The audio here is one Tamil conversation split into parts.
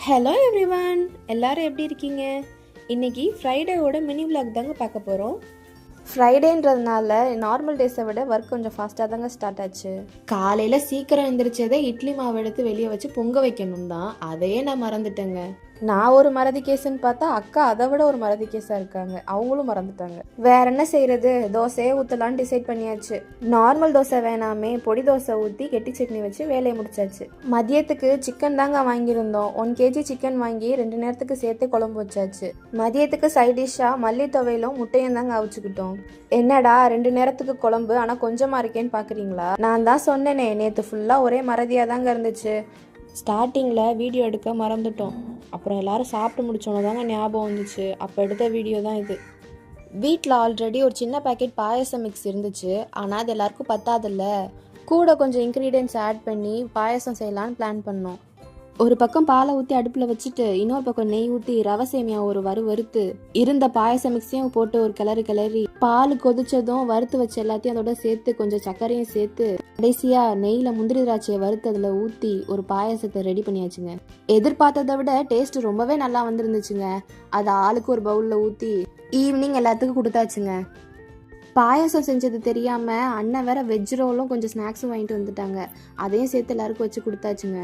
ஹலோ எவ்ரிவன், எல்லாரும் எப்படி இருக்கீங்க? இன்னைக்கு ஃப்ரைடேவோட மினி விளாக் தாங்க பார்க்க போகிறோம். ஃப்ரைடேன்றதுனால நார்மல் டேஸை விட ஒர்க் கொஞ்சம் ஃபாஸ்ட்டாக தாங்க ஸ்டார்ட் ஆச்சு. காலையில் சீக்கிரம் எழுந்திரிச்சதே இட்லி மாவு எடுத்து வெளியே வச்சு பொங்க வைக்கணும் தான். அதையே நான் மறந்துட்டேங்க. நான் ஒரு மறதி கேஸுன்னு பார்த்தா அக்கா அதை விட ஒரு மறதி கேஸாக இருக்காங்க. அவங்களும் மறந்துட்டாங்க. வேற என்ன செய்யறது, தோசையே ஊற்றலான்னு டிசைட் பண்ணியாச்சு. நார்மல் தோசை வேணாமே, பொடி தோசை ஊற்றி கெட்டி சட்னி வச்சு வேலையை முடிச்சாச்சு. மதியத்துக்கு சிக்கன் தாங்க வாங்கியிருந்தோம். 1 kg சிக்கன் வாங்கி 2 நேரத்துக்கு சேர்த்து குழம்பு வச்சாச்சு. மதியத்துக்கு சைட் டிஷ்ஷாக மல்லி துவையிலும் முட்டையும் தாங்க அவிச்சுக்கிட்டோம். என்னடா 2 நேரத்துக்கு குழம்பு ஆனால் கொஞ்சமாக இருக்கேன்னு பார்க்குறீங்களா? நான் தான் சொன்னேனே, நேற்று ஃபுல்லாக ஒரே மறதியாக தாங்க இருந்துச்சு. ஸ்டார்டிங்கில் வீடியோ எடுக்க மறந்துட்டோம். அப்புறம் எல்லோரும் சாப்பிட்டு முடிச்சோன்னு தாங்க ஞாபகம் வந்துச்சு. அப்போ எடுத்த வீடியோ தான் இது. வீட்டில் ஆல்ரெடி ஒரு சின்ன பேக்கெட் பாயசம் மிக்ஸ் இருந்துச்சு. ஆனால் அது எல்லாருக்கும் பத்தாதில்ல. கூட கொஞ்சம் இன்க்ரீடியன்ட்ஸ் ஆட் பண்ணி பாயசம் செய்யலான்னு பிளான் பண்ணோம். ஒரு பக்கம் பாலை ஊற்றி அடுப்பில் வச்சுட்டு இன்னொரு பக்கம் நெய் ஊற்றி ரவை சேமியா ஒரு வறுத்து இருந்த பாயச மிக்ஸையும் போட்டு ஒரு கிளறி பால் கொதிச்சதும் வறுத்து வச்ச எல்லாத்தையும் அதோட சேர்த்து கொஞ்சம் சர்க்கரையும் சேர்த்து கடைசியா நெய்யில முந்திரி திராட்சையை வறுத்து அதில் ஊற்றி ஒரு பாயசத்தை ரெடி பண்ணியாச்சுங்க. எதிர்பார்த்ததை விட டேஸ்ட் ரொம்பவே நல்லா வந்துருந்துச்சுங்க. அதை ஆளுக்கு ஒரு பவுலில் ஊற்றி ஈவினிங் எல்லாத்துக்கும் கொடுத்தாச்சுங்க. பாயசம் செஞ்சது தெரியாம அண்ணன் வேற வெஜ் ரோலும் கொஞ்சம் ஸ்நாக்ஸும் வாங்கிட்டு வந்துட்டாங்க. அதையும் சேர்த்து எல்லாருக்கும் வச்சு கொடுத்தாச்சுங்க.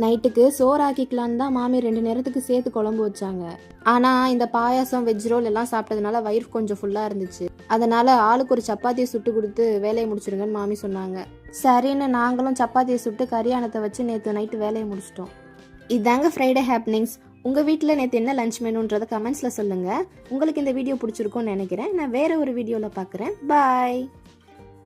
நைட்டுக்கு சோறு ஆக்கிக்கலான்னு தான் மாமி 2 நேரத்துக்கு சேர்த்து குழம்பு வச்சாங்க. ஆனால் இந்த பாயாசம் வெஜ் ரோல் எல்லாம் சாப்பிட்டதுனால வயிறு கொஞ்சம் ஃபுல்லாக இருந்துச்சு. அதனால ஆளுக்கு ஒரு சப்பாத்தியை சுட்டு கொடுத்து வேலையை முடிச்சிருங்கன்னு மாமி சொன்னாங்க. சரின்னு நாங்களும் சப்பாத்தியை சுட்டு கரியானத்தை வச்சு நேற்று நைட்டு வேலையை முடிச்சிட்டோம். இதாங்க ஃப்ரைடே ஹேப்பனிங்ஸ். உங்கள் வீட்டில் நேற்று என்ன லஞ்ச் மெனுன்றதை கமெண்ட்ஸில் சொல்லுங்கள். உங்களுக்கு இந்த வீடியோ பிடிச்சிருக்கும்னு நினைக்கிறேன். நான் வேறு ஒரு வீடியோவில் பார்க்குறேன். பாய்.